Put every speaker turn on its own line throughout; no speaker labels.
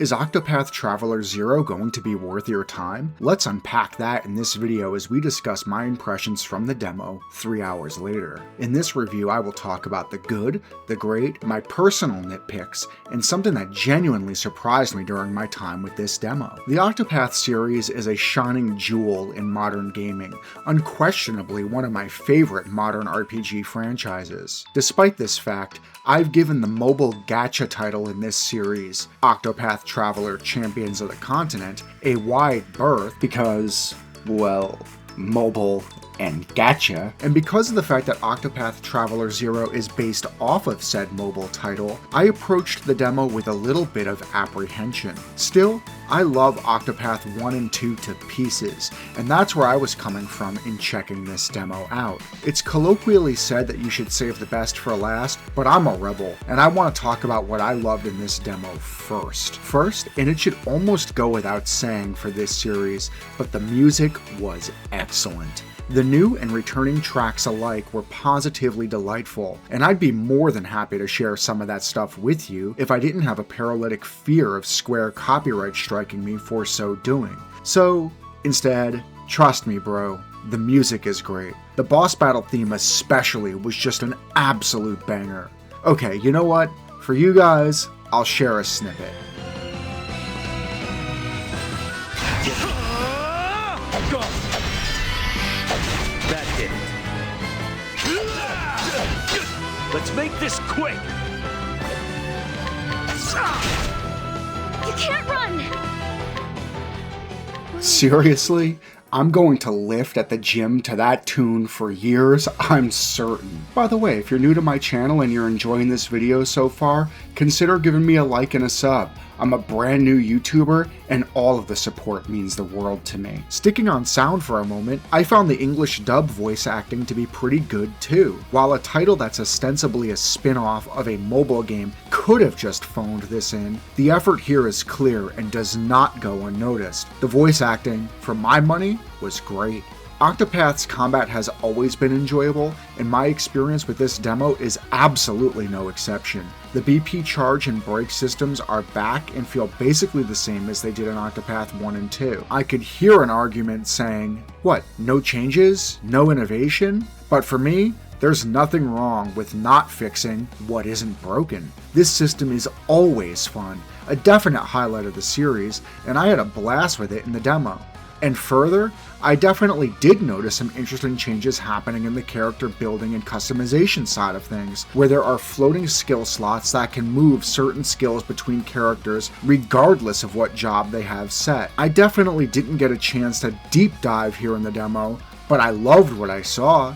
Is Octopath Traveler 0 going to be worth your time? Let's unpack that in this video as we discuss my impressions from the demo 3 hours later. In this review, I will talk about the good, the great, my personal nitpicks, and something that genuinely surprised me during my time with this demo. The Octopath series is a shining jewel in modern gaming, unquestionably one of my favorite modern RPG franchises. Despite this fact, I've given the mobile gacha title in this series, Octopath Traveler Champions of the Continent, a wide berth because, well, mobile and gacha, and because of the fact that Octopath Traveler 0 is based off of said mobile title, I approached the demo with a little bit of apprehension. Still, I love Octopath 1 and 2 to pieces, and that's where I was coming from in checking this demo out. It's colloquially said that you should save the best for last, but I'm a rebel, and I want to talk about what I loved in this demo first. And it should almost go without saying for this series, but the music was excellent. The new and returning tracks alike were positively delightful, and I'd be more than happy to share some of that stuff with you if I didn't have a paralytic fear of Square copyright striking me for so doing. So, instead, trust me bro, the music is great. The boss battle theme especially was just an absolute banger. Okay, you know what? For you guys, I'll share a snippet.
That did it. Let's make this quick.
You can't run!
Seriously? I'm going to lift at the gym to that tune for years, I'm certain. By the way, if you're new to my channel and you're enjoying this video so far, consider giving me a like and a sub. I'm a brand new YouTuber, and all of the support means the world to me. Sticking on sound for a moment, I found the English dub voice acting to be pretty good too. While a title that's ostensibly a spin-off of a mobile game could have just phoned this in, the effort here is clear and does not go unnoticed. The voice acting, for my money, was great. Octopath's combat has always been enjoyable, and my experience with this demo is absolutely no exception. The BP charge and brake systems are back and feel basically the same as they did in Octopath 1 and 2. I could hear an argument saying, what, no changes? No innovation? But for me, there's nothing wrong with not fixing what isn't broken. This system is always fun, a definite highlight of the series, and I had a blast with it in the demo. And further, I definitely did notice some interesting changes happening in the character building and customization side of things, where there are floating skill slots that can move certain skills between characters regardless of what job they have set. I definitely didn't get a chance to deep dive here in the demo, but I loved what I saw.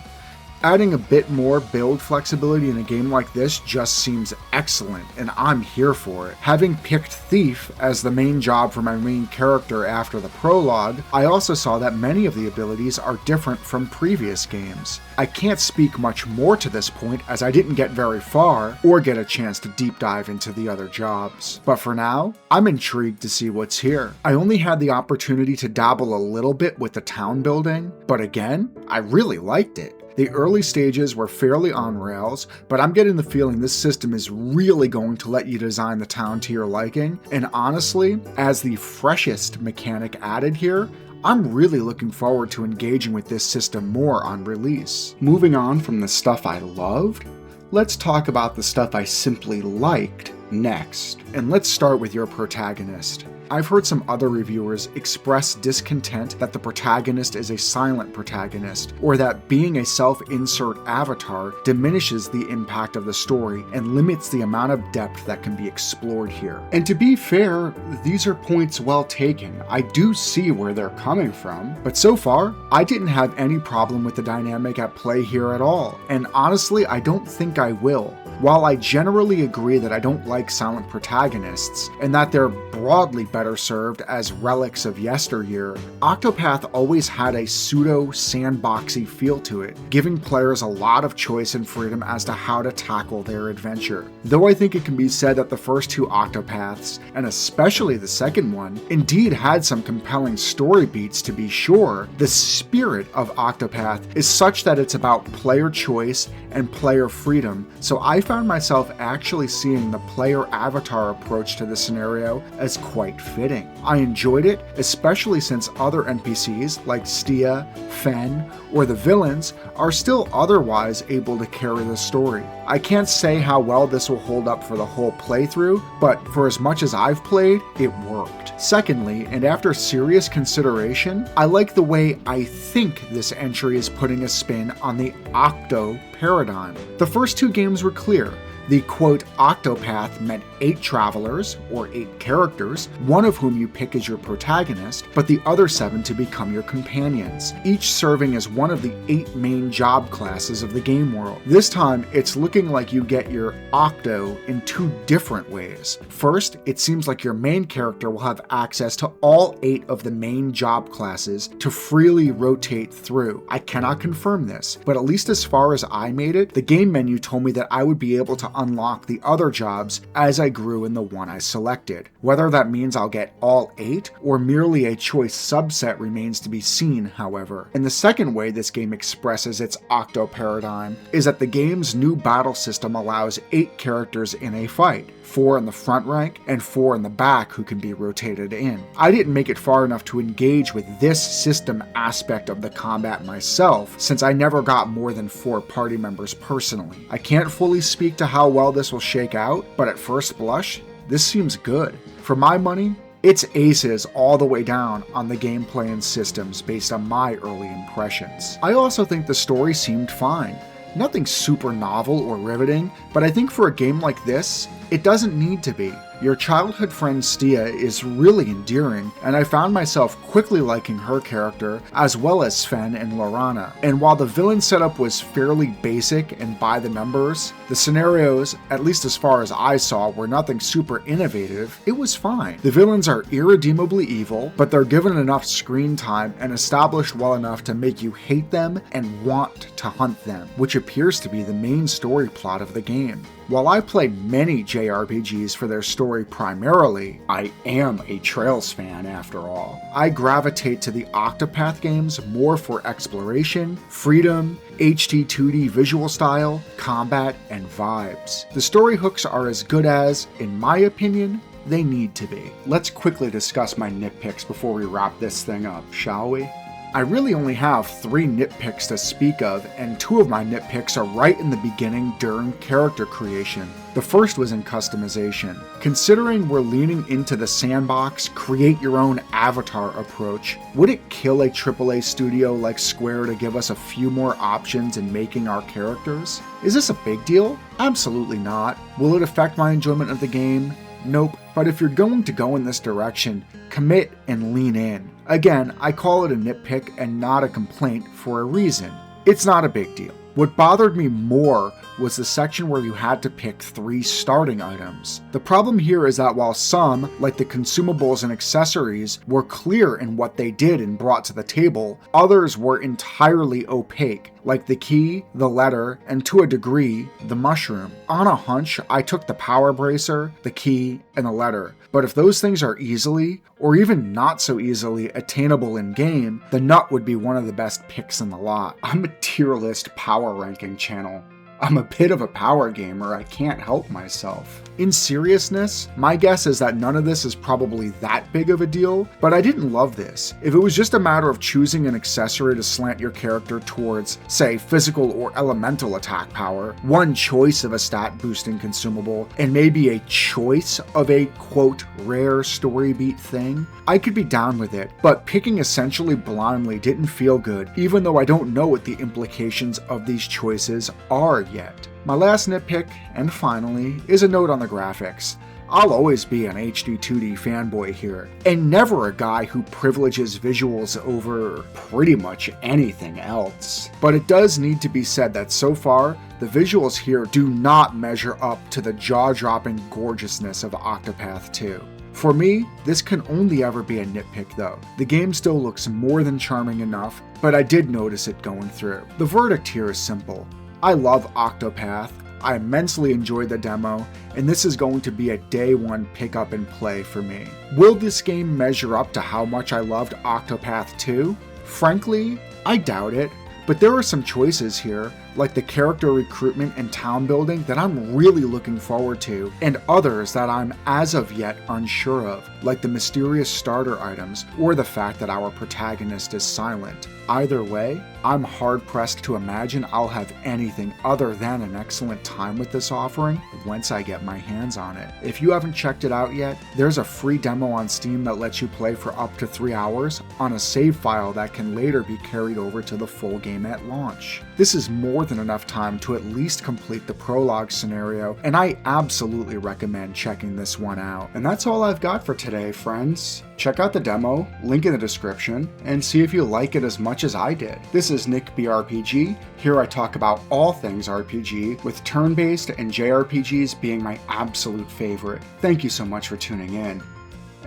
Adding a bit more build flexibility in a game like this just seems excellent, and I'm here for it. Having picked Thief as the main job for my main character after the prologue, I also saw that many of the abilities are different from previous games. I can't speak much more to this point as I didn't get very far or get a chance to deep dive into the other jobs. But for now, I'm intrigued to see what's here. I only had the opportunity to dabble a little bit with the town building, but again, I really liked it. The early stages were fairly on rails, but I'm getting the feeling this system is really going to let you design the town to your liking, and honestly, as the freshest mechanic added here, I'm really looking forward to engaging with this system more on release. Moving on from the stuff I loved, let's talk about the stuff I simply liked next. And let's start with your protagonist. I've heard some other reviewers express discontent that the protagonist is a silent protagonist, or that being a self-insert avatar diminishes the impact of the story and limits the amount of depth that can be explored here. And to be fair, these are points well taken. I do see where they're coming from, but so far, I didn't have any problem with the dynamic at play here at all, and honestly, I don't think I will. While I generally agree that I don't like silent protagonists, and that they're broadly better served as relics of yesteryear, Octopath always had a pseudo-sandboxy feel to it, giving players a lot of choice and freedom as to how to tackle their adventure. Though I think it can be said that the first two Octopaths, and especially the second one, indeed had some compelling story beats to be sure, the spirit of Octopath is such that it's about player choice and player freedom, so I found myself actually seeing the player avatar approach to the scenario as quite fitting. I enjoyed it, especially since other NPCs like Stia, Fen, or the villains are still otherwise able to carry the story. I can't say how well this will hold up for the whole playthrough, but for as much as I've played, it worked. Secondly, and after serious consideration, I like the way I think this entry is putting a spin on the Octo paradigm. The first two games were clear. The quote Octopath meant 8 travelers, or 8 characters, one of whom you pick as your protagonist, but the other 7 to become your companions, each serving as one of the 8 main job classes of the game world. This time, it's looking like you get your Octo in 2 different ways. First, it seems like your main character will have access to all 8 of the main job classes to freely rotate through. I cannot confirm this, but at least as far as I made it, the game menu told me that I would be able to unlock the other jobs as I grew in the one I selected. Whether that means I'll get all 8 or merely a choice subset remains to be seen, however. And the second way this game expresses its Octo paradigm is that the game's new battle system allows 8 characters in a fight, 4 in the front rank and 4 in the back who can be rotated in. I didn't make it far enough to engage with this system aspect of the combat myself, since I never got more than 4 party members personally. I can't fully speak to how well this will shake out, but at first blush, this seems good. For my money, it's aces all the way down on the gameplay and systems based on my early impressions. I also think the story seemed fine. Nothing super novel or riveting, but I think for a game like this, it doesn't need to be. Your childhood friend Stia is really endearing, and I found myself quickly liking her character, as well as Fen and Lorana. And while the villain setup was fairly basic and by the numbers, the scenarios, at least as far as I saw, were nothing super innovative, it was fine. The villains are irredeemably evil, but they're given enough screen time and established well enough to make you hate them and want to hunt them, which appears to be the main story plot of the game. While I play many JRPGs for their story primarily, I am a Trails fan after all. I gravitate to the Octopath games more for exploration, freedom, HD 2D visual style, combat, and vibes. The story hooks are as good as, in my opinion, they need to be. Let's quickly discuss my nitpicks before we wrap this thing up, shall we? I really only have 3 nitpicks to speak of, and 2 of my nitpicks are right in the beginning during character creation. The first was in customization. Considering we're leaning into the sandbox, create your own avatar approach, would it kill a AAA studio like Square to give us a few more options in making our characters? Is this a big deal? Absolutely not. Will it affect my enjoyment of the game? Nope. But if you're going to go in this direction, commit and lean in. Again, I call it a nitpick and not a complaint for a reason. It's not a big deal. What bothered me more was the section where you had to pick 3 starting items. The problem here is that while some, like the consumables and accessories, were clear in what they did and brought to the table, others were entirely opaque, like the key, the letter, and to a degree, the mushroom. On a hunch, I took the power bracer, the key, and the letter. But if those things are easily, or even not so easily, attainable in-game, the nut would be one of the best picks in the lot. I'm a tier list power ranking channel. I'm a bit of a power gamer, I can't help myself. In seriousness, my guess is that none of this is probably that big of a deal, but I didn't love this. If it was just a matter of choosing an accessory to slant your character towards, say, physical or elemental attack power, one choice of a stat boosting consumable, and maybe a choice of a quote rare story beat thing, I could be down with it, but picking essentially blindly didn't feel good, even though I don't know what the implications of these choices are yet. My last nitpick, and finally, is a note on the graphics. I'll always be an HD 2D fanboy here, and never a guy who privileges visuals over pretty much anything else. But it does need to be said that so far, the visuals here do not measure up to the jaw-dropping gorgeousness of Octopath 2. For me, this can only ever be a nitpick though. The game still looks more than charming enough, but I did notice it going through. The verdict here is simple. I love Octopath, I immensely enjoyed the demo, and this is going to be a day one pick up and play for me. Will this game measure up to how much I loved Octopath 2? Frankly, I doubt it, but there are some choices here like the character recruitment and town building that I'm really looking forward to, and others that I'm as of yet unsure of, like the mysterious starter items or the fact that our protagonist is silent. Either way, I'm hard-pressed to imagine I'll have anything other than an excellent time with this offering once I get my hands on it. If you haven't checked it out yet, there's a free demo on Steam that lets you play for up to 3 hours on a save file that can later be carried over to the full game at launch. This is more than enough time to at least complete the prologue scenario, and I absolutely recommend checking this one out. And that's all I've got for today, friends. Check out the demo, link in the description, and see if you like it as much as I did. This is Nick BRPG. Here I talk about all things RPG, with turn-based and JRPGs being my absolute favorite. Thank you so much for tuning in,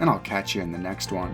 and I'll catch you in the next one.